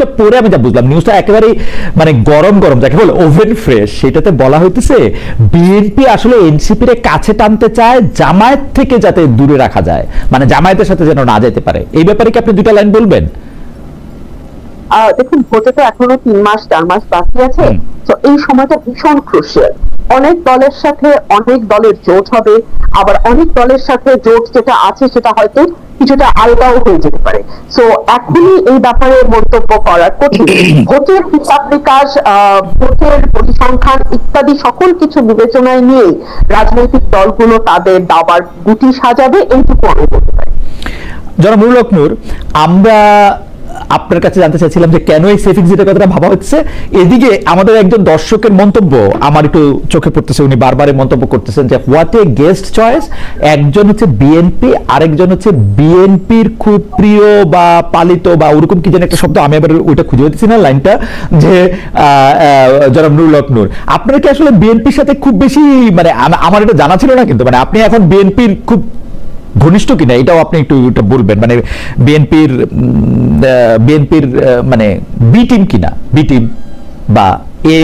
নিউজটা পড়ে আমি যা বুঝলাম, নিউজটা একেবারে মানে গরম গরম, যাকে বলে ওভেন ফ্রেশ, সেটাতে বলা হইতেছে বিএনপি আসলে এনসিপির কাছে টানতে চায় জামায়াত থেকে যাতে দূরে রাখা যায়, মানে জামায়াতের সাথে যেন না যেতে পারে। এই ব্যাপারে কি আপনি দুটা লাইন বলবেন? দেখুন, ভোটে তো এখনো 3 মাস 4 মাস বাকি আছে, তো এই সময়টা ভীষণ ক্রুশিয়াল। অনেক দলের সাথে অনেক দলের জোট হবে, আবার অনেক দলের সাথে জোট যেটা আছে সেটা হয়তো কিছুটা আলগাও হয়ে যেতে পারে। সো এখনই এই ব্যাপারে মন্তব্য করা কঠিন। ভোটের হিসাব নিকাশ, ভোটের পরিসংখ্যান ইত্যাদি সকল কিছু বিবেচনায় নিয়ে রাজনৈতিক দলগুলো তাদের দাবার গুটি সাজাবে, এইটুকু আমি বলতে পারি। জনাব নুরুল হক নূর, আমরা আপনার কাছে জানতে চাইছিলাম যে কেন এই সেফ এক্সিটের কথাটা ভাবা হচ্ছে। এদিকে আমাদের একজন দর্শকের মন্তব্য আমার একটু চোখে পড়তেছে, উনি বারবার মন্তব্য করতেছেন যে হোয়াট এ গেস্ট চয়েস। একজন হচ্ছে বিএনপি, আরেকজন হচ্ছে বিএনপির খুব প্রিয় বা পালিত বা ওরকম কি যেন একটা শব্দ, আমি আবার ওইটা খুঁজে পাচ্ছি না লাইনটা, যে জনাব নুরুল হক নূর, আপনারা কি আসলে বিএনপির সাথে খুব বেশি, মানে আমার এটা জানা ছিল না কিন্তু, মানে আপনি এখন বিএনপির খুব ঘনিষ্ঠ কিনা এটাও আপনি একটু বলবেন, মানে বিএনপির মানে বি টিম কিনা, বি টিম বা এ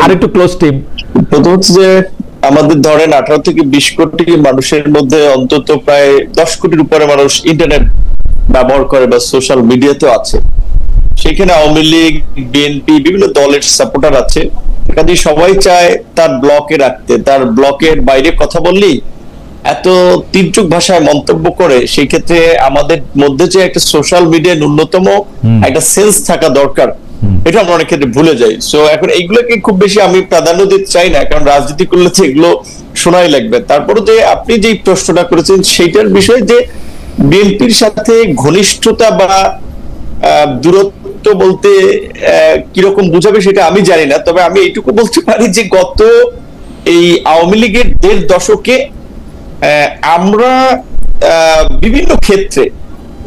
আরেকটু ক্লোজ টিম। প্রথম হচ্ছে যে আমাদের ধরেন 18 থেকে 20 কোটি মানুষের মধ্যে অন্তত প্রায় 10 কোটির উপরে মানুষ ইন্টারনেট ব্যবহার করে বা সোশ্যাল মিডিয়াতেও আছে। সেখানে আওয়ামী লীগ, বিএনপি, বিভিন্ন দলের সাপোর্টার আছে। কাজে সবাই চায় তার ব্লকে রাখতে, তার ব্লকের বাইরে কথা বললেই এত তীর্যক ভাষায় মন্তব্য করে। সেই ক্ষেত্রে আমাদের মধ্যে যে একটা সোশ্যাল মিডিয়ার ন্যূনতম একটা সেন্স থাকা দরকার, এটা আমরা অনেক ক্ষেত্রে ভুলে যাই। সো এখন এইগুলোকে খুব বেশি আমি প্রাধান্য দিতে চাই না, কারণ রাজনীতি করলে তো এগুলো শোনাই লাগবে। তারপরে যে আপনি যে প্রশ্নটা করেছেন সেইটার বিষয়ে যে বিএনপির সাথে ঘনিষ্ঠতা বা দূরত্ব বলতে কিরকম বুঝাবে সেটা আমি জানি না। তবে আমি এইটুকু বলতে পারি যে গত এই আওয়ামী লীগের 1.5 দশকে আমরা বিভিন্ন ক্ষেত্রে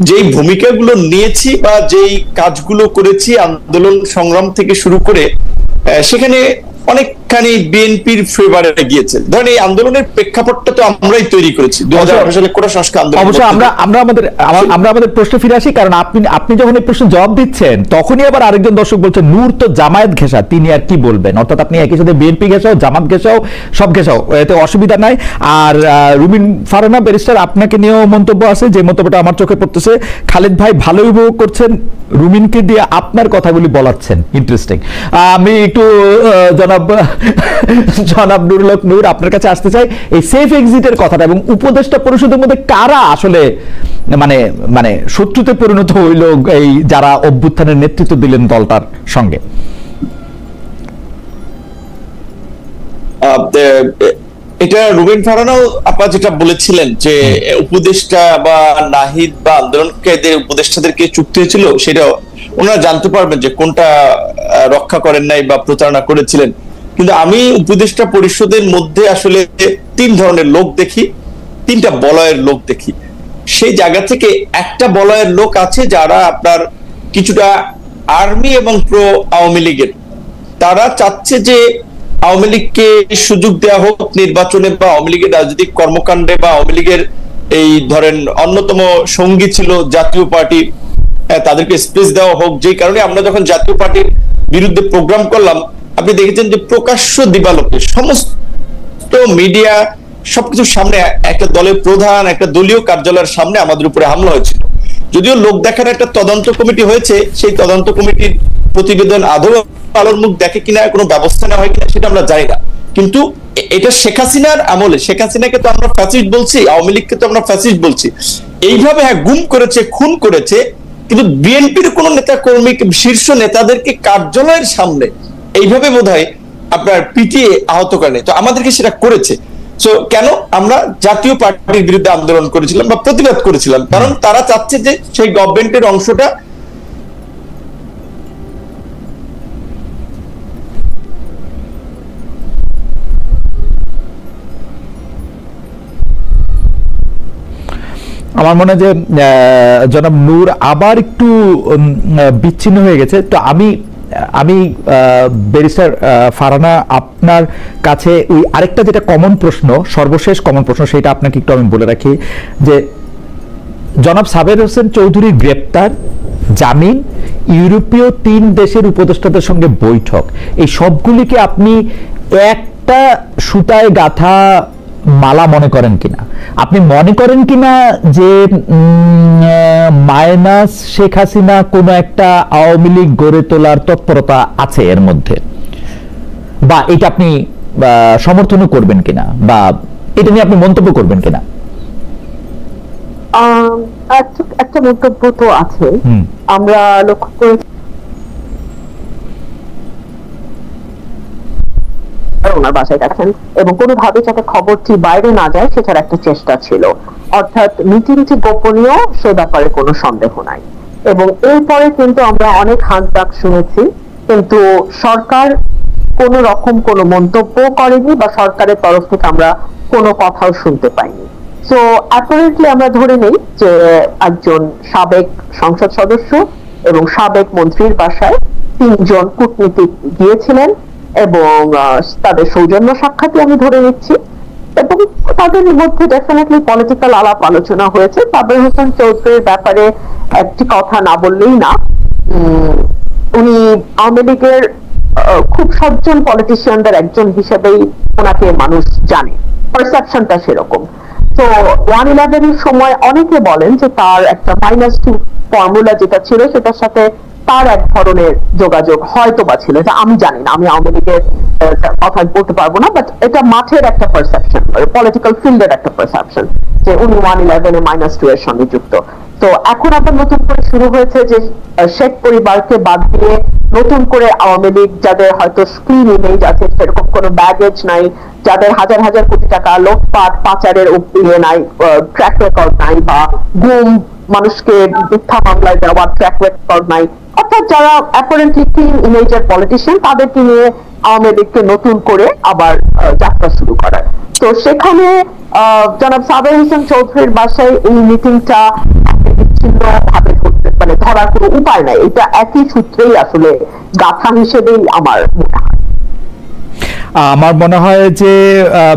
যেই ভূমিকাগুলো নিয়েছি বা যেই কাজগুলো করেছি আন্দোলন সংগ্রাম থেকে শুরু করে, সেখানে অনেকখানি বিএনপির ফেভারে গিয়েছে। ধরেন এই আন্দোলনের প্রেক্ষাপটটা তো আমরাই তৈরি করেছি 2018 সালে কোটা সংস্কার আন্দোলন। অবশ্য আমরা আমাদের প্রশ্নে ফিরে আসি, কারণ আপনি যখন এই প্রশ্ন জবাব দিচ্ছেন তখনই আবার আরেকজন দর্শক বলছেন নূর তো জামায়াত ঘেঁষা, তিনি আর কি বলবেন, অর্থাৎ আপনি একই সাথে বিএনপি ঘেঁষাও, জামাত ঘেঁষাও, সব ঘেঁষাও, এতে অসুবিধা নাই। আর রুমিন ফারহানা ব্যারিস্টার, আপনাকে নিয়েও মন্তব্য আছে, যে মন্তব্যটা আমার চোখে পড়তেছে। খালেদ ভাই ভালোই উপভোগ করছেন, রুমিনকে দিয়ে আপনার কথাগুলি বলাচ্ছেন, ইন্টারেস্টিং। আমি একটু জনাব নুরুল হক নূর আপনার কাছে আসতে চাই এই সেফ এক্সিটের কথাটা, এবং উপদেষ্টা পরিষদের মধ্যে কারা আসলে মানে মানে শত্রুতে পরিণত হইল এই যারা অভ্যুত্থানের নেতৃত্ব দিলেন দলটার সঙ্গে। এটা রুবিন ফারহানাও আপনারা যেটা বলেছিলেন যে উপদেষ্টা বা নাহিদ বা আন্দোলনকারীদের উপদেষ্টাদেরকে চুক্তি হয়েছিল, সেটা ওনারা জানতে পারবেন যে কোনটা রক্ষা করেন নাই বা প্রতারণা করেছিলেন। কিন্তু আমি উপদেষ্টা পরিষদের মধ্যে আসলে 3 ধরনের লোক দেখি, 3টা বলয়ের লোক দেখি। সেই জায়গা থেকে একটা বলয়ের লোক আছে যারা আপনার কিছুটা আর্মি এবং প্রো আওয়ামী লীগের, তারা চাচ্ছে যে আওয়ামী লীগকে সুযোগ দেওয়া হোক নির্বাচনে বা আওয়ামী লীগের রাজনৈতিক কর্মকাণ্ডে, বা আওয়ামী লীগের এই ধরেন অন্যতম সঙ্গী ছিল জাতীয় পার্টি, তাদেরকে স্পেস দেওয়া হোক। যেই কারণে আমরা যখন জাতীয় পার্টির বিরুদ্ধে প্রোগ্রাম করলাম, আপনি দেখেছেন যে প্রকাশ্য দিবালোকে সমস্ত মিডিয়া সবকিছুর সামনে একটা দলের প্রধান, একটা দলীয় কার্যালয়ের সামনে আমাদের উপরে হামলা হয়েছিল। যদিও লোক দেখার একটা তদন্ত কমিটি হয়েছে, সেই তদন্ত কমিটির প্রতিবেদন আদৌ আলোর মুখ দেখে কিনা, কোনো ব্যবস্থা নেওয়া হয় কিনা সেটা আমরা জানি না। কিন্তু এটা শেখ হাসিনার আমলে, শেখ হাসিনাকে তো আমরা ফ্যাসিস্ট বলছি, আওয়ামী লীগকে তো আমরা ফ্যাসিস্ট বলছি। এইভাবে গুম করেছে, খুন করেছে, কিন্তু বিএনপির কোন নেতা কর্মী, শীর্ষ নেতাদেরকে কার্যালয়ের সামনে এইভাবে বোধহয় আপনার পিটিয়ে আহত করেনি। তো আমাদেরকে সেটা করেছে। সো কেন আমরা জাতীয় পার্টির বিরুদ্ধে আন্দোলন করেছিলাম বা প্রতিবাদ করেছিলাম, কারণ তারা চাচ্ছে যে সেই গভর্নমেন্টের অংশটা আমার মনে হয় যে জনাব নূর আবার একটু বিচ্ছিন্ন হয়ে গেছে। তো আমি ব্যারিস্টার ফারহানা আপনার কাছে ওই আরেকটা যেটা কমন প্রশ্ন, সর্বশেষ কমন প্রশ্ন, সেটা আপনাকে একটু আমি বলে রাখি যে জনাব সাবের হোসেন চৌধুরীর গ্রেপ্তার, জামিন, ইউরোপীয় 3 দেশের উপদেষ্টাদের সঙ্গে বৈঠক, এই সবগুলিকে আপনি একটা সুতায় গাঁথা মালা মনে করেন কিনা? আপনি মনে করেন কিনা যে মাইনাস শেখ হাসিনা কোনো একটা আওয়ামী লীগ গড়ে তোলার তৎপরতা আছে এর মধ্যে, বা এটা আপনি সমর্থনও করবেন কিনা, বা এটা নিয়ে আপনি মন্তব্য করবেন কিনা? একটা মন্তব্য তো আছে। আমরা লক্ষ্য করেছি ওনার বাসায় গেছেন এবং কোনোভাবে যাতে খবরটি বাইরে না যায় সেটার একটা চেষ্টা ছিল, অর্থাৎ মিটিংটি গোপনীয় সে ব্যাপারে কোনো সন্দেহ নাই। এবং এরপরে কিন্তু আমরা অনেক হাতবাক শুনেছি, কিন্তু সরকার কোন রকম কোনো মন্তব্য করেনি বা সরকারের তরফ থেকে আমরা কোনো কথাও শুনতে পাইনি। সো অ্যাপারেন্টলি আমরা ধরে নেই যে একজন সাবেক সংসদ সদস্য এবং সাবেক মন্ত্রীর বাসায় 3 জন কূটনীতিক গিয়েছিলেন এবং তাদের সৌজন্য সাক্ষাৎই আমি ধরে নিচ্ছি, এবং তাদের মধ্যে ডেফিনেটলি পলিটিক্যাল আলাপ আলোচনা হয়েছে। সাবের হোসেন চৌধুরীর ব্যাপারে একটি কথা না বললেই না, উনি আওয়ামী লীগের খুব সজ্জন পলিটিশিয়ানদের একজন হিসেবেই ওনাকে মানুষ জানে, পারসেপশনটা সেরকম। তো 1/11 এর সময় অনেকে বলেন যে তার একটা -2 ফর্মুলা যেটা ছিল সেটার সাথে তার এক ধরনের যোগাযোগ হয়তো বা ছিল, এটা আমি জানি না, আমি আওয়ামী লীগের কথা বলতে পারবো না, বাট এটা মাঠের একটা পারসেপশন, পলিটিক্যাল ফিল্ডের একটা পারসেপশন যে উনি 1/11 এ -2 এর সঙ্গে যুক্ত। তো এখন আবার নতুন করে শুরু হয়েছে যে শেখ পরিবারকে বাদ দিয়ে নতুন করে আওয়ামী লীগ, যাদের হয়তো স্ক্রিন ইমেজ আছে, সেরকম কোনো ব্যাগেজ নাই, যাদের হাজার হাজার কোটি টাকা লোকপাট পাচারের নাই, ট্র্যাক রেকর্ড নাই, বা গুম মানুষকে মিথ্যা মামলায় দেওয়ার ট্র্যাক রেকর্ড নাই, অর্থাৎ যারা অ্যাপারেন্টলি ক্লিন ইমেজের পলিটিশিয়ান, তাদেরকে নিয়ে আওয়ামী লীগকে নতুন করে আবার যাত্রা শুরু করার। তো সেখানে জনাব সাবের হোসেন চৌধুরীর বাসায় এই মিটিংটা বিচ্ছিন্ন ভাবে মানে ধরার কোনো উপায় নাই, এটা একই সূত্রেই আসলে গাথা হিসেবেই আমার মনে হয়। আমার মনে হয় যে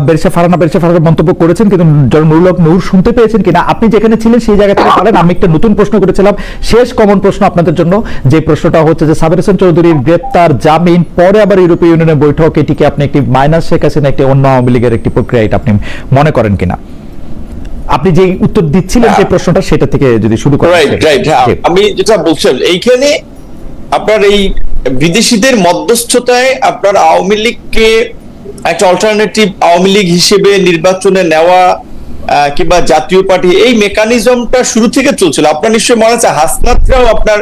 বেরসা ফারহানা মন্তব্য করেছেন, কিন্তু নুরুল হক নূর শুনতে পেয়েছেন কিনা আপনি যেখানে ছিলেন সেই জায়গা থেকে বলেন। আমি একটা নতুন প্রশ্ন করেছিলাম, শেষ কমন প্রশ্ন আপনাদের জন্য, যে প্রশ্নটা হচ্ছে যে সাবের হোসেন চৌধুরীর গ্রেপ্তার, জামিন, পরে আবার ইউরোপীয় ইউনিয়নের বৈঠক, এটিকে আপনি একটি মাইনাস শেখ হাসিনা একটি অন্য আওয়ামী লীগের একটি প্রক্রিয়া, এটা আপনি মনে করেন কিনা? আপনি যে উত্তর দিচ্ছিলেন যে প্রশ্নটা, সেটা থেকে যদি শুরু করেন। আমি যেটা বলছিলাম, এইখানে আপনার এই বিদেশিদের মধ্যস্থতায় আপনার আওয়ামী লীগকে একটা অল্টারনেটিভ আওয়ামী লীগ হিসেবে নির্বাচনে নেওয়া কিংবা জাতীয় পার্টি, এই মেকানিজমটা শুরু থেকে চলছিল। আপনার নিশ্চয়ই মনে আছে হাসনাতরাও আপনার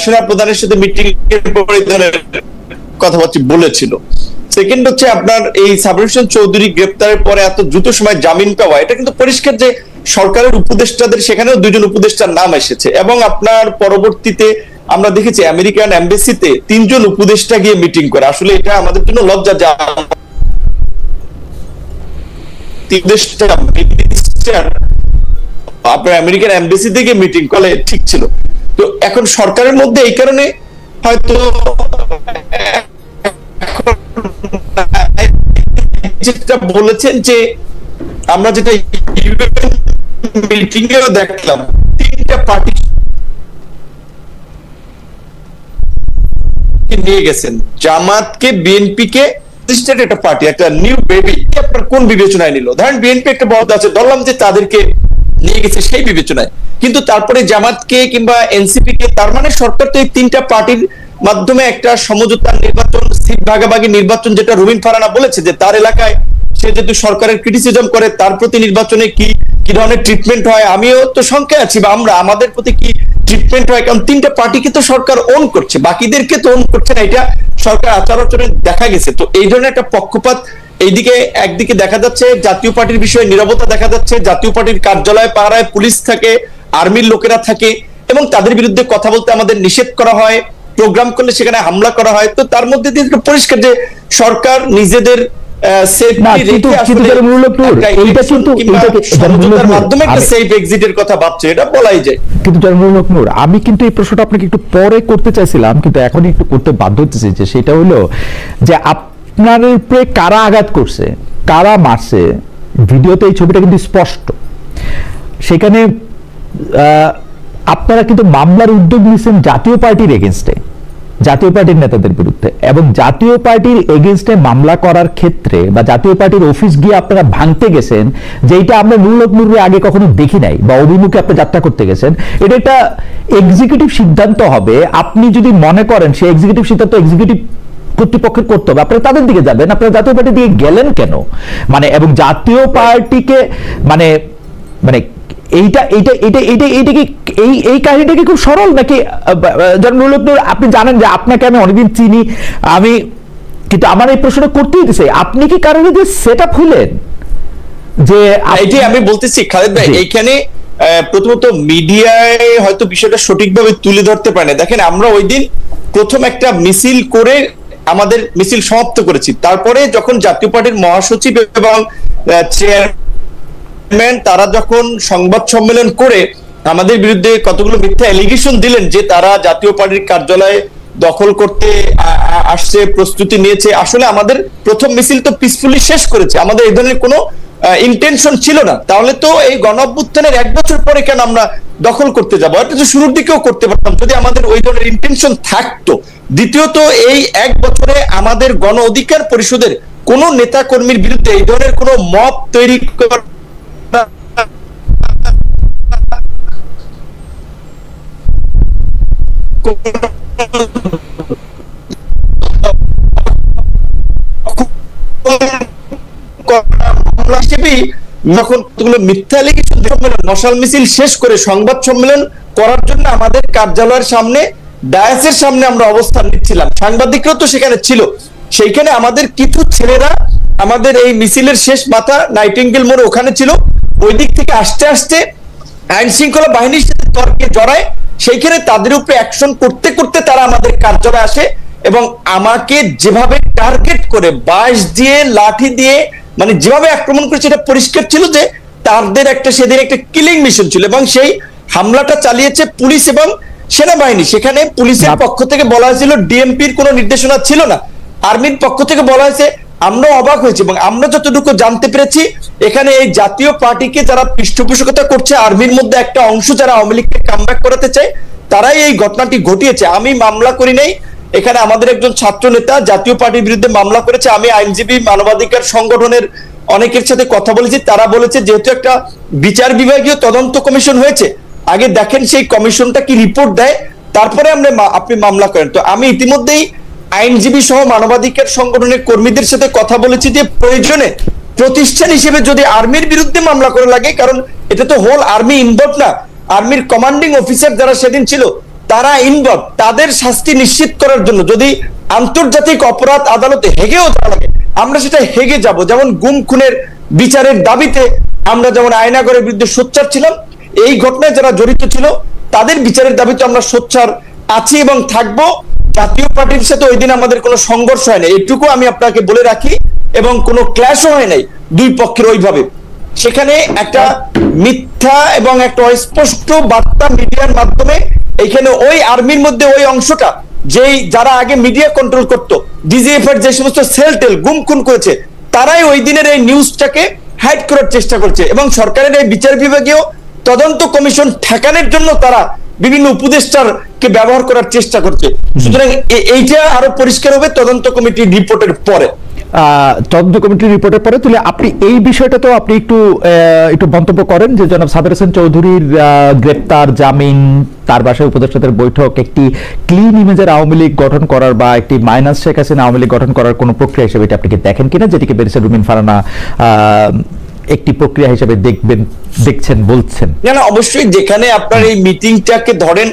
সেনা প্রধানের সাথে মিটিং এর পরে ধরনের কথাবার্তা বলেছিল। সেকেন্ড হচ্ছে আপনার এই সাবের হোসেন চৌধুরী গ্রেপ্তারের পরে এত দ্রুত সময় জামিন পাওয়া, এটা কিন্তু পরিষ্কার যে সরকারের উপদেষ্টাদের সেখানেও 2 জন উপদেষ্টার নাম এসেছে, এবং আপনার পরবর্তীতে আমরা দেখেছি আমেরিকান এমবাসিতে 3 জন উপদেষ্টা গিয়ে মিটিং করে। আসলে এটা আমাদের জন্য লজ্জা যে আপনার আমেরিকান এমবাসি থেকে মিটিং করলে ঠিক ছিল। তো এখন সরকারের মধ্যে এই কারণে হয়তো যেটা বলেছেন যে আমরা যেটা মিটিং এও দেখলাম, 3টা পার্টি নিয়ে গেছেন, জামাতকে, বিএনপিকে, একটা পার্টি, একটা নিউ বেবি, আপনার কোন বিবেচনায় নিল? ধরেন বিএনপি একটা বড় আছে, ধরলাম যে তাদেরকে নিয়ে গেছে সেই বিবেচনায়, কিন্তু তারপরে জামাতকে কিংবা এনসিপি কে, তার মানে সরকার তো এই 3টা পার্টির মাধ্যমে একটা সমঝোতা নির্বাচন, সিট ভাগাভাগি নির্বাচন, যেটা রুবিন ফারহানা বলেছে যে তার এলাকায় সে যেহেতু সরকারের ক্রিটিসিজম করে, তার প্রতি নির্বাচনে কি ধরনের ট্রিটমেন্ট হয়, আমিও তো শঙ্কায় আছি, বা আমরা আমাদের প্রতি কি ট্রিটমেন্ট হয়, কারণ 3টা পার্টিকে তো সরকার ওন করছে, বাকিদেরকে তো ওন করছে না, এটা সরকার আচার আচরণে দেখা গেছে। তো এই ধরনের একটা পক্ষপাত এইদিকে একদিকে দেখা যাচ্ছে, জাতীয় পার্টির বিষয়ে নীরবতা দেখা যাচ্ছে, জাতীয় পার্টির কার্যালয় পাহারায় পুলিশ থাকে, আর্মির লোকেরা থাকে, এবং তাদের বিরুদ্ধে কথা বলতে আমাদের নিষেধ করা হয়, প্রোগ্রাম করলে সেখানে হামলা করা হয়। তো তার মধ্যে দিয়ে পরিষ্কার যে সরকার নিজেদের আমি কিন্তু এই প্রশ্নটা আপনাকে একটু পরে করতে চাইছিলাম, কিন্তু এখন একটু করতে বাধ্য হতেছি, যে সেটা হলো যে আপনার উপরে কারা আঘাত করছে, কারা মারছে, ভিডিওতে এই ছবিটা কিন্তু স্পষ্ট। সেখানে আপনারা কিন্তু মামলার উদ্যোগ নিয়েছেন জাতীয় পার্টির এগেনস্টে, জাতীয় পার্টির নেতাদের বিরুদ্ধে, এবং জাতীয় পার্টির এগেনস্টে মামলা করার ক্ষেত্রে বা জাতীয় পার্টির অফিস গিয়ে আপনারা ভাঙতে গেছেন, যেটা আমরা নুরুল নূরে আগে কখনো দেখি নাই, বা অভিমুখে আপনি যাত্রা করতে গেছেন। এটা একটা এক্সিকিউটিভ সিদ্ধান্ত হবে। আপনি যদি মনে করেন সেই এক্সিকিউটিভ সিদ্ধান্ত এক্সিকিউটিভ কর্তৃপক্ষের করতে হবে, আপনারা তাদের দিকে যাবেন। আপনারা জাতীয় পার্টি দিয়ে গেলেন কেন? মানে এবং জাতীয় পার্টিকে মানে মানে এইটা এইটা এইটা এইটা এইটা কি এই কাহিনীটা কি খুব সরল নাকি? আপনি জানেন যে আপনাকে আমি অনেকদিন চিনি, আমি কিন্তু আমার এই প্রশ্নটা করতেই দিছে, আপনি কি কারণে যে সেট আপ হলেন যে এইটাই আমি বলতেছি খালেদ ভাই। এইখানে প্রথমত মিডিয়ায় হয়তো বিষয়টা সঠিকভাবে তুলে ধরতে পারে না। দেখেন, আমরা ওই দিন প্রথম একটা মিছিল করে আমাদের মিছিল সমাপ্ত করেছি। তারপরে যখন জাতীয় পার্টির মহাসচিব এবং চেয়ারম্যান তারা যখন সংবাদ সম্মেলন করে আমাদের বিরুদ্ধে কতগুলো মিথ্যা অ্যালিগেশন দিলেন যে তারা জাতীয় পার্টির কার্যালয়ে দখল করতে আসছে, প্রস্তুতি নিয়েছে। আসলে আমাদের প্রথম মিছিল তো পিসফুলি শেষ করেছে, আমাদের এই ধরনের কোনো ইন্টেনশন ছিল না। তাহলে তো এই গণ অভ্যুত্থানের 1 বছর পরে কেন আমরা দখল করতে যাবো? এটা তো শুরুর দিকেও করতে পারতাম যদি আমাদের ওই ধরনের ইন্টেনশন থাকতো। দ্বিতীয়ত, এই 1 বছরে আমাদের গণ অধিকার পরিষদের কোন নেতা কর্মীর বিরুদ্ধে এই ধরনের কোন মব তৈরি করা যখন মিথ্যা অ্যালিগেশন মশাল মিছিল শেষ করে সংবাদ সম্মেলন করার জন্য আমাদের কার্যালয়ের সামনে ডায়াসের সামনে আমরা অবস্থান নিচ্ছিলাম, সাংবাদিকরাও তো সেখানে ছিল। সেইখানে আমাদের কিছু ছেলেরা আমাদের এই মিছিলের শেষ মাথা নাইটিঙ্গেল মোড় ওখানে ছিল, ওই দিক থেকে আসতে আসতে আইন শৃঙ্খলা বাহিনীর সাথে তর্কে জড়ায়। সেইখানে তাদের উপরে অ্যাকশন করতে করতে তারা আমাদের কার্যালয়ে আসে এবং আমাকে যেভাবে টার্গেট করে বাঁশ দিয়ে লাঠি দিয়ে মানে যেভাবে আক্রমণ করেছে, এটা পরিষ্কার ছিল যে তাদের একটা সেদিন একটা কিলিং মিশন ছিল এবং সেই হামলাটা চালিয়েছে পুলিশ এবং সেনাবাহিনী। সেখানে পুলিশের পক্ষ থেকে বলা হয়েছিল ডিএমপির কোনো নির্দেশনা ছিল না, আর্মির পক্ষ থেকে বলা হয়েছে। আমরা অবাক হয়েছি এবং আমরা যতটুকু জানতে পেরেছি এখানে এই জাতীয় পার্টিকে যারা পৃষ্ঠপোষকতা করছে, আর্মির মধ্যে একটা অংশ যারা আওয়ামী লীগকে কামব্যাক করাতে চায়, তারাই এই ঘটনাটি ঘটিয়েছে। আমি মামলা করি নাই, এখানে আমাদের একজন ছাত্র নেতা জাতীয় পার্টির বিরুদ্ধে মামলা করেছে। আমি আইনজীবী মানবাধিকার সংগঠনের অনেকের সাথে কথা বলেছি, তারা বলেছে যেহেতু একটা বিচার বিভাগীয় তদন্ত কমিশন হয়েছে, আগে দেখেন সেই কমিশনটা কি রিপোর্ট দেয়, তারপরে আপনি মামলা করেন। তো আমি ইতিমধ্যেই আইনজীবী সহ মানবাধিকার সংগঠনের কর্মীদের সাথে কথা বলেছি যে প্রয়োজনে প্রতিষ্ঠান হিসেবে যদি আর্মির বিরুদ্ধে মামলা করে লাগে, কারণ এটা তো হোল আর্মি ইনভলভ না, আর্মির কমান্ডিং অফিসার যারা সেদিন ছিল তারা ইনভলভ, তাদের শাস্তি নিশ্চিত করার জন্য যদি আন্তর্জাতিক অপরাধ আদালতে হেগেও যাওয়া লাগে আমরা সেটা হেগে যাব। যেমন গুম খুনের বিচারের দাবিতে আমরা যেমন আয়নাগরের বিরুদ্ধে সোচ্চার ছিলাম, এই ঘটনায় যারা জড়িত ছিল তাদের বিচারের দাবিতে আমরা সোচ্চার আছি এবং থাকবো। জাতীয় পার্টির সাথে ওই দিন আমাদের কোনো সংঘর্ষ হয় না, এটুকু আমি আপনাকে বলে রাখি, এবং কোনো ক্ল্যাশও হয় নাই দুই পক্ষের ওইভাবে। সেখানে একটা মিথ্যা এবং একটা অস্পষ্ট বার্তা মিডিয়ার মাধ্যমে এইখানে ওই আর্মির মধ্যে ওই অংশটা যেই যারা আগে মিডিয়া কন্ট্রোল করতো, ডিজিএফ এর যে সমস্ত সেল টেল গুম খুন করেছে, তারাই ওই দিনের এই নিউজটাকে হাইড করার চেষ্টা করছে এবং সরকারের এই বিচার বিভাগীয় তদন্ত কমিশন ঠেকানোর জন্য তারা বিভিন্ন উপদেষ্টারকে ব্যবহার করার চেষ্টা করছে। সুতরাং এইটা আরো পরিষ্কার হবে তদন্ত কমিটির রিপোর্টের পরে। তদন্ত কমিটির রিপোর্টের পরে তুলে আপনি এই বিষয়টা তো আপনি একটু মন্তব্য করেন যে জনাব সাবের হোসেন চৌধুরীর গ্রেপ্তার, জামিন, তার বাসায় উপদেষ্টাদের বৈঠক একটি ক্লিন ইমেজের আওয়ামী লীগ গঠন করার বা একটি মাইনাস শেখ হাসিনা আওয়ামী লীগ গঠন করার কোন প্রক্রিয়া হিসেবে এটা আপনি কি দেখেন কিনা, যেটিকে ব্যারিস্টার রুমিন ফারহানা একটি প্রক্রিয়া হিসেবে দেখছেন বলছেন? না, অবশ্যই। যেখানে আপনার এই মিটিংটাকে ধরেন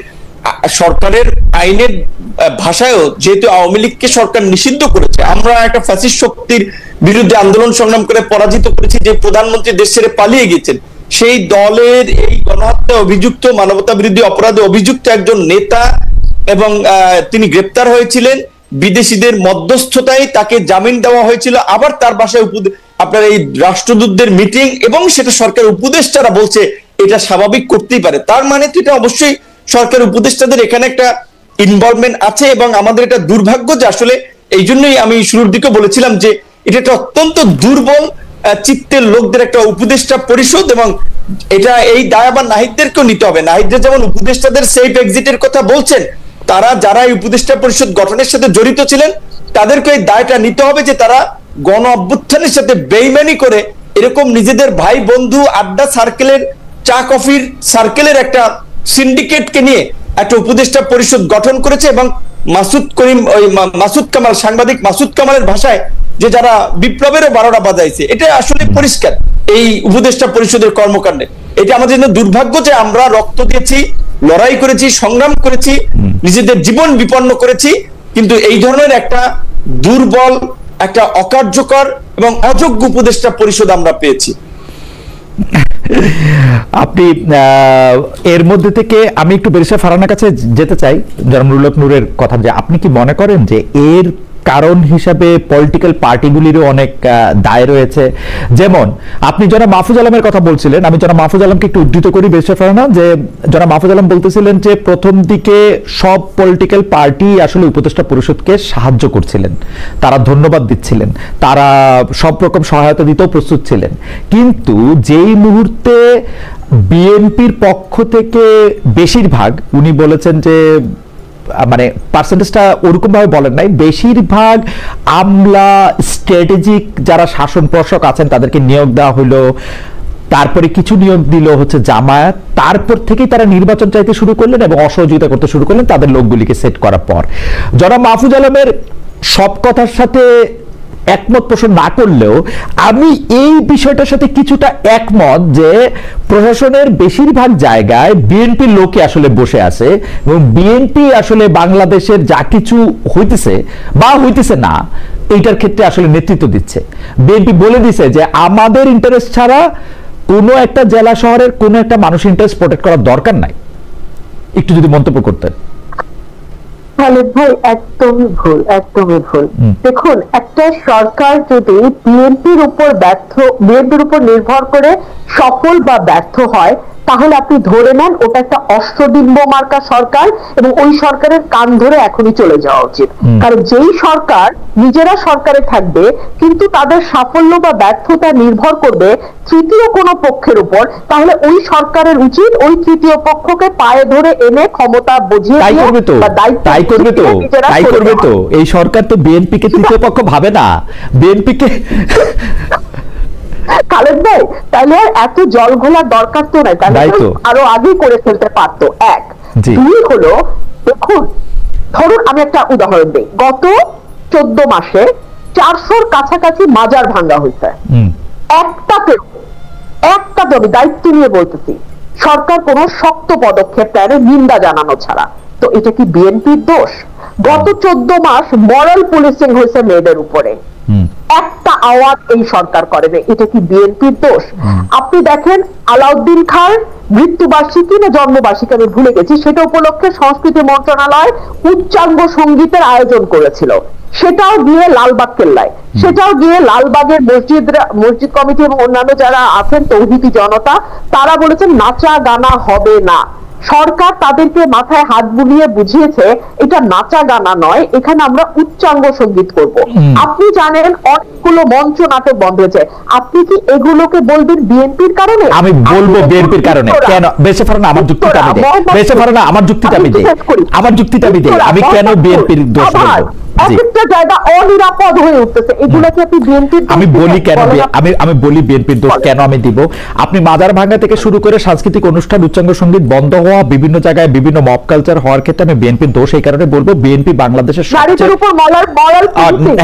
সরকারের আইনের ভাষায়ও যেহেতু আওয়ামী লীগকে সরকার নিষিদ্ধ করেছে, আমরা একটা ফ্যাসিস্ট শক্তির বিরুদ্ধে আন্দোলন সংগ্রাম করে পরাজিত করেছি, যে প্রধানমন্ত্রী দেশ ছেড়ে পালিয়ে গেছেন, সেই দলের এই গণহত্যায় অভিযুক্ত, মানবতা বিরোধী অপরাধে অভিযুক্ত একজন নেতা এবং তিনি গ্রেপ্তার হয়েছিলেন বিদেশিদের মধ্যস্থতায়, তাকে জামিন দেওয়া হয়েছিল। আবার তার বাসায় আপনার এই রাষ্ট্রদূতদের মিটিং এবং সেটা সরকার উপদেষ্টারা বলছে এটা স্বাভাবিক করতেই পারে। তার মানে তো এটা অবশ্যই সরকার উপদেষ্টাদের এখানে একটা ইনভলভমেন্ট আছে এবং আমাদের এটা দুর্ভাগ্য যে আসলে এই জন্যই আমি শুরুর দিকে বলেছিলাম যে এটা একটা অত্যন্ত দুর্বল চিত্তের লোকদের একটা উপদেষ্টা পরিষদ, এবং এটা এই দায় আবার নাহিদদেরকেও নিতে হবে। নাহিদদের যেমন উপদেষ্টাদের সেফ এক্সিটের কথা বলছেন, তারা যারা এই উপদেষ্টা পরিষদ গঠনের সাথে জড়িত ছিলেন তাদেরকে এই দায়টা নিতে হবে যে তারা গণ অভ্যুত্থানের সাথে বেইমানি করে এরকম নিজেদের ভাই বন্ধু আড্ডা সার্কেলের, চা কফির সার্কেলের একটা সিন্ডিকেটকে নিয়ে একটা উপদেষ্টা পরিষদ গঠন করেছে। এবং মাসুদ কামাল, সাংবাদিক মাসুদ কামালের ভাষায় যে যারা বিপ্লবেরও 12টা বাজাইছে, এটা আসলে পরিষ্কার এই উপদেষ্টা পরিষদের কর্মকাণ্ডে। এটা আমাদের জন্য দুর্ভাগ্য যে আমরা রক্ত দিয়েছি, লড়াই করেছি, সংগ্রাম করেছি, নিজেদের জীবন বিপন্ন করেছি, কিন্তু এই ধরনের একটা দুর্বল, একটা অকার্যকর এবং অযোগ্য উপদেষ্টা পরিষদ আমরা পেয়েছি। আপনি এর মধ্যে থেকে আমি একটু বেরিসা ফারহানার কাছে যেতে চাই, জনাব নুরুল হক নূরের কথা, যে আপনি কি মনে করেন যে এর কারণ হিসাবে পলিটিক্যাল পার্টিগুলিরও অনেক দায় রয়েছে? যেমন আপনি জনাব মাহফুজ আলমের কথা বলছিলেন, আমি জনাব মাহফুজ আলমকে একটু উদ্ধৃত করি বেরিসা ফারহানা, যে জনাব মাহফুজ আলম বলতেছিলেন যে প্রথম দিকে সব পলিটিক্যাল পার্টি আসলে উপদেষ্টা পরিষদকে সাহায্য করছিলেন, তারা ধন্যবাদ দিচ্ছিলেন, তারা সব রকম সহায়তা দিতেও প্রস্তুত ছিলেন, কিন্তু যেই মুহূর্তে বিএনপির পক্ষ থেকে বেশিরভাগ, উনি বলেছেন যে মানে পার্সেন্টেজটা ওরকম ভাবে বলেন নাই, বেশিরভাগ আমলা স্ট্র্যাটেজিক যারা শাসন প্রশাসক আছেন তাদেরকে নিয়োগ দেওয়া হলো, তারপরে কিছু নিয়োগ দিল হচ্ছে জামায়াত, তারপর থেকেই তারা নির্বাচন চাইতে শুরু করলেন এবং অসহযোগিতা করতে শুরু করলেন তাদের লোকগুলিকে সেট করার পর। জনাব মাহফুজ আলমের সব কথার সাথে একমত পোষণ না করলেও আমি এই বিষয়টার সাথে কিছুটা একমত যে প্রশাসনের বেশিরভাগ জায়গায় বিএনপির লোকে আসলে বসে আছে এবং বিএনপি আসলে বাংলাদেশের যা কিছু হইতেছে বা হইতেছে না এইটার ক্ষেত্রে আসলে নেতৃত্ব দিচ্ছে। বিএনপি বলে দিছে যে আমাদের ইন্টারেস্ট ছাড়া কোনো একটা জেলা শহরের কোনো একটা মানুষের ইন্টারেস্ট প্রোটেক্ট করার দরকার নাই। একটু যদি মন্তব্য করতেন। খালেদ ভাই, একদমই ভুল, একদমই ভুল। দেখুন, একটা সরকার যদি বিএনপির উপর নির্ভর করে সফল বা ব্যর্থ হয়, তাহলে আপনি ধরে নেন ওটা একটা অষ্টডিম্ব মার্কা সরকার এবং ওই সরকারের কান ধরে এখনই চলে যাওয়া উচিত। কারণ যেই সরকার নিজেরা সরকারে থাকবে কিন্তু তাদের সাফল্য বা ব্যর্থতা নির্ভর করবে তৃতীয় কোনো পক্ষের উপর, তাহলে ওই সরকারের উচিত ওই তৃতীয় পক্ষকে পায়ে ধরে এনে ক্ষমতা বুঝিয়ে তাই করবে তো এই সরকার তো বিএনপি কে তৃতীয় পক্ষ ভাবে না, বিএনপি কে। খালেদ ভাই, তাহলে আর এত জল ঘোলার দরকার তো নাই, তাহলে আরো আগে করে ফেলতে পারতো। এক, দুই হলো, দেখুন ধরুন আমি একটা উদাহরণ দিই, গত 14 মাসে 400-র কাছাকাছি মাজার ভাঙ্গা হয়েছে, একটাতে আমি দায়িত্ব নিয়ে বলতেছি সরকার কোন শক্ত পদক্ষেপ নেয় নিন্দা জানানো ছাড়া। তো এটা কি বিএনপির দোষ? গত 14 মাস মরাল পুলিশিং হয়েছে মেয়েদের উপরে, একটা আওয়াজ এই সরকার করে না, এটা কি বিএনপির দোষ? আপনি দেখেন আলাউদ্দিন খান মৃত্যুবার্ষিকী না জন্মবার্ষিকী আমি ভুলে গেছি, সেটা উপলক্ষে সংস্কৃতি মন্ত্রণালয় উচ্চাঙ্গ সঙ্গীতের আয়োজন করেছিল, সেটাও গিয়ে লালবাগ কেল্লায়, সেটাও গিয়ে লালবাগের মসজিদ কমিটি এবং অন্যান্য যারা আছেন তৌহিদি জনতা, তারা বলেছেন নাচা গানা হবে না। সরকার তাদেরকে মাথায় হাত বুলিয়ে বুঝিয়েছে এটা নাচা গানা নয়, এখানে আমরা উচ্চাঙ্গ সঙ্গীত করব। আপনি জানেন অনেকগুলো মঞ্চ নাটক বন্ধ হয়েছে, আপনি কি এগুলোকে বলবেন বিএনপির কারণে? আমি বলবো বিএনপির কারণে কেন? বেঁচে ফারহানা আমার যুক্তিটা আমি দেই, বেঁচে ফারহানা আমার যুক্তিটা আমি দেই, আমি কেন বিএনপির দোষ বলবো? একটা জায়গা অনিরাপদ হয়ে উঠতেছে, এগুলো কি আপনি বিএনপির? আমি বলি কেন, আমি বলি বিএনপির দোষ কেন আমি দিব। আপনি মাজার ভাঙ্গা থেকে শুরু করে সাংস্কৃতিক অনুষ্ঠান, উচ্চাঙ্গ সঙ্গীত বন্ধ হওয়া, বিভিন্ন জায়গায় বিভিন্ন মব কালচার হওয়ার ক্ষেত্রে আমি বিএনপির দোষ এই কারণে বলবো, বিএনপি বাংলাদেশের নারীদের উপর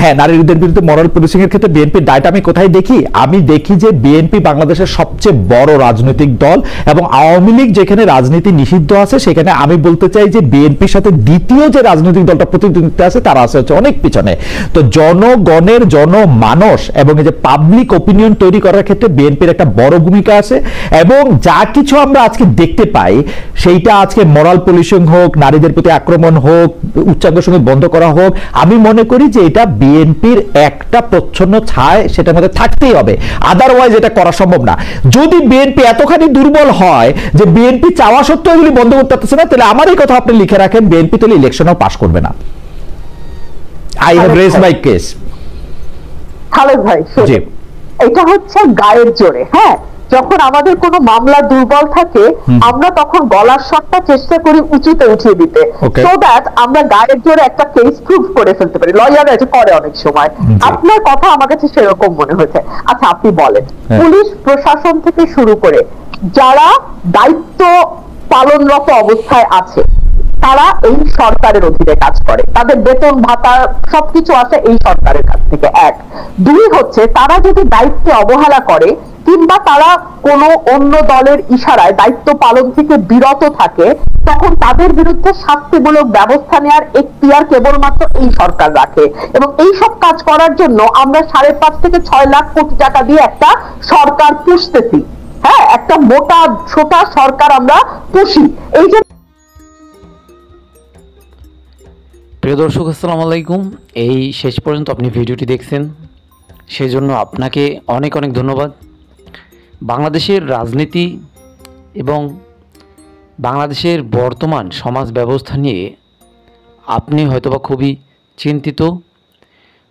হ্যাঁ নারীদের বিরুদ্ধে মরাল পুলিশিং এর ক্ষেত্রে বিএনপির দায়টা আমি কোথায় দেখি? আমি দেখি যে বিএনপি বাংলাদেশের সবচেয়ে বড় রাজনৈতিক দল এবং আওয়ামী লীগ যেখানে রাজনীতি নিষিদ্ধ আছে সেখানে আমি বলতে চাই যে বিএনপির সাথে দ্বিতীয় যে রাজনৈতিক দলটা প্রতিদ্বন্দ্বিতা আছে তারা আছে অনেক পিছনে। তো জনগণের জনমানস এবং এই যে পাবলিক ওপিনিয়ন তৈরি করার ক্ষেত্রে বিএনপির একটা বড় ভূমিকা আছে এবং যা কিছু আমরা আজকে দেখতে পাই সেইটা আজকে মরাল পুলিশিং হোক, নারীদের প্রতি আক্রমণ হোক, উচ্চাঙ্গ সঙ্গীত বন্ধ করা হোক, আমি মনে করি যে এটা বিএনপির একটা প্রচ্ছন্ন ছায় সেটার মধ্যে থাকতেই হবে, আদারওয়াইজ এটা করা সম্ভব না। যদি বিএনপি এতখানি দুর্বল হয় যে বিএনপি চাওয়া সত্ত্বেও এগুলি বন্ধ করতে পারতেছে না, তাহলে আমার এই কথা আপনি লিখে রাখেন, বিএনপি তাহলে ইলেকশনও পাস করবে না। I have raised my case. Khaled ভাই, এটা হচ্ছে গায়ের জোরে। হ্যাঁ, যখন আমাদের কোনো মামলা দুর্বল থাকে আমরা তখন গলার স্বরটা চেষ্টা করি উঁচুতে উঠিয়ে দিতে, সো দ্যাট আমরা গায়ের জোরে একটা কেস প্রুভ করে ফেলতে পারি। লয়াররা এটা করে অনেক সময়। আপনার কথা আমার কাছে সেরকম মনে হয়েছে। আচ্ছা, আপনি বলেন, পুলিশ প্রশাসন থেকে শুরু করে যারা দায়িত্ব পালনরত অবস্থায় আছে তারা এই সরকারের অধীনে কাজ করে, তাদের বেতন ভাতা সবকিছু আসে এই সরকারের কাছ থেকে। এক, দুই হচ্ছে তারা যদি দায়িত্বে অবহেলা করে কিংবা তারা কোনো অন্য দলের ইশারায় দায়িত্ব পালন থেকে বিরত থাকে তখন তাদের বিরুদ্ধে শাস্তিমূলক ব্যবস্থা নেওয়ার এখতিয়ার কেবলমাত্র এই সরকার রাখে। এবং এই সব কাজ করার জন্য আমরা 5.5 থেকে 6 লাখ কোটি টাকা দিয়ে একটা সরকার পুষতেছি। হ্যাঁ, একটা মোটা ছোটা সরকার আমরা পুষি। এই যে প্রিয় দর্শক, আসসালামু আলাইকুম। এই শেষ পর্যন্ত আপনি ভিডিওটি দেখছেন, সেজন্য আপনাকে অনেক অনেক ধন্যবাদ। বাংলাদেশের রাজনীতি এবং বাংলাদেশের বর্তমান সমাজ ব্যবস্থা নিয়ে আপনি হয়তোবা খুবই চিন্তিত।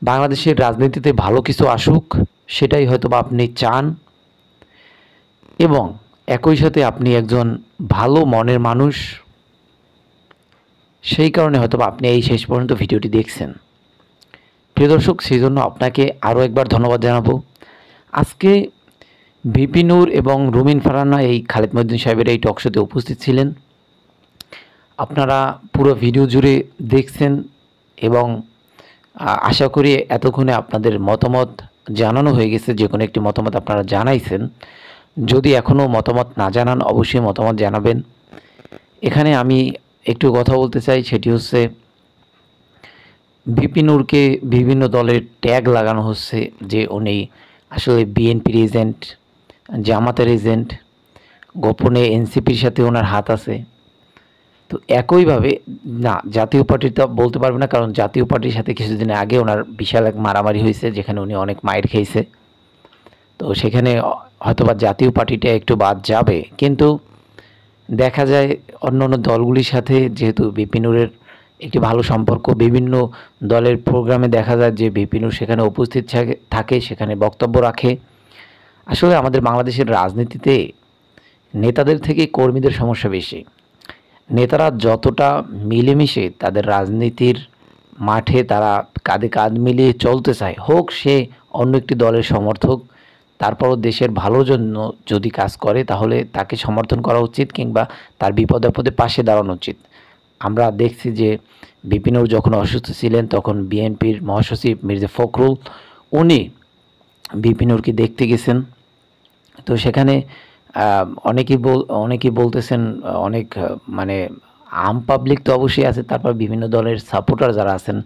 বাংলাদেশের রাজনীতিতে ভালো কিছু আসুক সেটাই হয়তোবা আপনি চান, এবং একই সাথে আপনি একজন ভালো মনের মানুষ, সেই কারণে হয়তোবা আপনি এই শেষ পর্যন্ত ভিডিওটি দেখছেন। প্রিয় দর্শক, সেই জন্য আপনাকে আরও একবার ধন্যবাদ জানাবো। আজকে ভিপি নূর এবং রুমিন ফারহানা এই খালেদ মহিউদ্দিন সাহেবের এই টকশোতে উপস্থিত ছিলেন। আপনারা পুরো ভিডিও জুড়ে দেখছেন এবং আশা করি এতক্ষণে আপনাদের মতামত জানানো হয়ে গেছে। যে কোনো একটি মতামত আপনারা জানাইছেন। যদি এখনও মতামত না জানান অবশ্যই মতামত জানাবেন। এখানে আমি একটু কথা বলতে চাই, সেটি হচ্ছে ভিপি নূরকে বিভিন্ন দলের ট্যাগ লাগানো হচ্ছে যে উনি আসলে বিএনপির এজেন্ট, জামাতের এজেন্ট, গোপনে এনসিপির সাথে ওনার হাত আছে। তো একইভাবে না, জাতীয় পার্টি তো বলতে পারবে না, কারণ জাতীয় পার্টির সাথে কিছুদিন আগে ওনার বিশাল এক মারামারি হয়েছে যেখানে উনি অনেক মাইর খেয়েছে। তো সেখানে হয়তোবা জাতীয় পার্টিটা একটু বাদ যাবে, কিন্তু দেখা যায় অন্য অন্য দলগুলির সাথে যেহেতু ভিপি নূরের একটি ভালো সম্পর্ক, বিভিন্ন দলের প্রোগ্রামে দেখা যায় যে ভিপি নূর সেখানে উপস্থিত থাকে, সেখানে বক্তব্য রাখে। আসলে আমাদের বাংলাদেশের রাজনীতিতে নেতাদের থেকে কর্মীদের সমস্যা বেশি। নেতারা যতটা মিলেমিশে তাদের রাজনীতির মাঠে তারা কাঁধে কাঁধ মিলিয়ে চলতে চায়, হোক সে অন্য একটি দলের সমর্থক, তারপরও দেশের ভালোর জন্য যদি কাজ করে তাহলে তাকে সমর্থন করা উচিত কিংবা তার বিপদে আপদে পাশে দাঁড়ানো উচিত। আমরা দেখছি যে ভিপি নূর যখন অসুস্থ ছিলেন তখন বিএনপির মহাসচিব মির্জা ফখরুল উনি ভিপি নূরকে দেখতে গেছেন। তো সেখানে অনেকেই বলতেছেন, অনেক মানে আম পাবলিক তো অবশ্যই আছে, তারপর বিভিন্ন দলের সাপোর্টার যারা আছেন,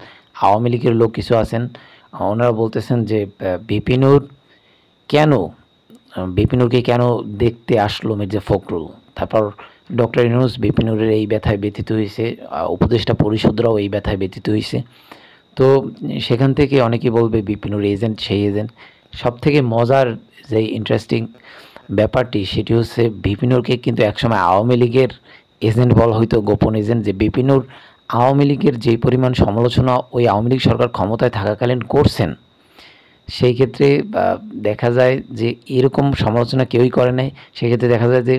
আওয়ামী লীগের লোক কিছু আছেন, ওনারা বলতেছেন যে ভিপি নূরকে কেন দেখতে আসলো মির্জা ফখরুল। তারপর ডক্টর ইউনূস ভিপি নূরের এই ব্যথায় ব্যথিত হয়েছে, উপদেষ্টা পরিষদরাও এই ব্যথায় ব্যথিত হয়েছে। তো সেখান থেকে অনেকেই বলবে ভিপি নূর এজেন্ট, সেই এজেন্ট। সবথেকে মজার যে ইন্টারেস্টিং ব্যাপারটি সেটি হচ্ছে ভিপি নূরকে কিন্তু একসময় আওয়ামী লীগের এজেন্ট বলা হইতো, গোপন এজেন্ট। যে ভিপি নূর আওয়ামী লীগের যেই পরিমাণ সমালোচনা ওই আওয়ামী লীগ সরকার ক্ষমতায় থাকাকালীন করছেন, সেই ক্ষেত্রে দেখা যায় যে এরকম সমালোচনা কেউই করে নাই। সেক্ষেত্রে দেখা যায় যে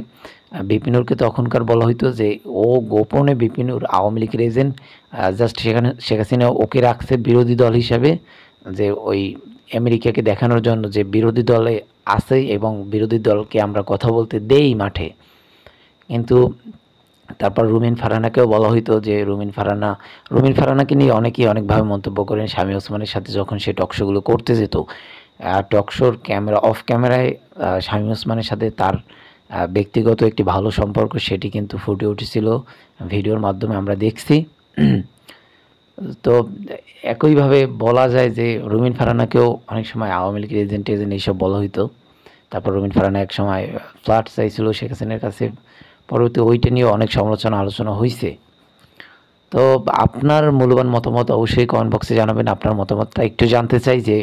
ভিপি নূরকে তখনকার বলা হইতো যে ও গোপনে ভিপি নূর আওয়ামী লীগের এজেন্ট, জাস্ট সেখানে শেখ হাসিনা ওকে রাখছে বিরোধী দল হিসাবে, যে ওই আমেরিকাকে দেখানোর জন্য যে বিরোধী দলে আছে এবং বিরোধী দলকে আমরা কথা বলতে দেই মাঠে। কিন্তু তারপর রুমিন ফারহানাকেও বলা হইতো যে রুমিন ফারহানাকে নিয়ে অনেকেই অনেকভাবে মন্তব্য করেন। শামীম ওসমানের সাথে যখন সে টকশোগুলো করতে যেত, টকশোর অফ ক্যামেরায় শামীম ওসমানের সাথে তার ব্যক্তিগত একটি ভালো সম্পর্ক, সেটি কিন্তু ফুটে উঠেছিল ভিডিওর মাধ্যমে আমরা দেখছি। তো একইভাবে বলা যায় যে রুমিন ফারহানাকেও অনেক সময় আওয়ামী লীগের এজেন্ট এইসব বলা হইতো। তারপর রুমিন ফারহানা এক সময় ফ্ল্যাট চাইছিল শেখ হাসিনার কাছে, পরবর্তী ওইটা নিয়ে অনেক আলোচনা হয়েছে। তো আপনার মূল্যবান মতামত অবশ্যই কমেন্ট বক্সে জানাবেন। আপনার মতামতটা একটু জানতে চাই যে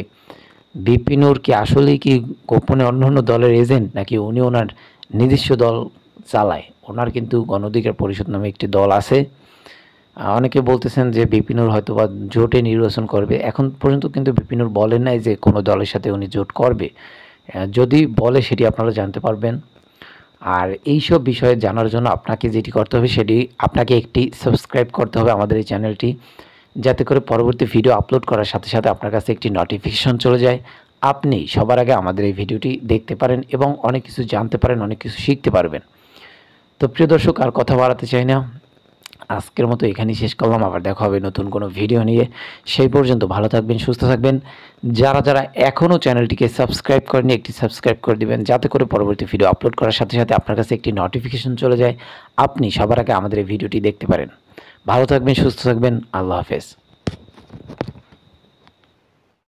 ভিপি নূর কি আসলেই কি গোপনে অন্য দলের এজেন্ট, নাকি উনি ওনার নিজস্ব দল চালায়? ওনার কিন্তু গণ অধিকার পরিষদ নামে একটি দল আছে। অনেকে বলতেছেন যে ভিপি নূর হয়তো বা জোটে নির্বাচন করবে। এখন পর্যন্ত কিন্তু ভিপি নূর বলেন নাই যে কোনো দলের সাথে উনি জোট করবে, যদি বলে সেটি আপনারা জানতে পারবেন। আর এইসব বিষয়ে জানার জন্য আপনাকে যেটি করতে হবে সেটি আপনাকে একটি সাবস্ক্রাইব করতে হবে আমাদের এই চ্যানেলটি, যাতে করে পরবর্তী ভিডিও আপলোড করার সাথে সাথে আপনার কাছে একটি নোটিফিকেশন চলে যায়, আপনি সবার আগে আমাদের এই ভিডিওটি দেখতে পারেন এবং অনেক কিছু জানতে পারেন, অনেক কিছু শিখতে পারবেন। তো প্রিয় দর্শক, আর কথা বাড়াতে চাই না, আজকের মতো এখানেই শেষ করলাম। আবার দেখা হবে নতুন কোনো ভিডিও নিয়ে। সেই পর্যন্ত ভালো থাকবেন, সুস্থ থাকবেন। যারা যারা এখনও চ্যানেলটিকে সাবস্ক্রাইব করেনি একটি সাবস্ক্রাইব করে দিবেন, যাতে করে পরবর্তী ভিডিও আপলোড করার সাথে সাথে আপনার কাছে একটি নোটিফিকেশন চলে যায়, আপনি সবার আগে আমাদের এই ভিডিওটি দেখতে পারেন। ভালো থাকবেন, সুস্থ থাকবেন। আল্লাহ হাফেজ।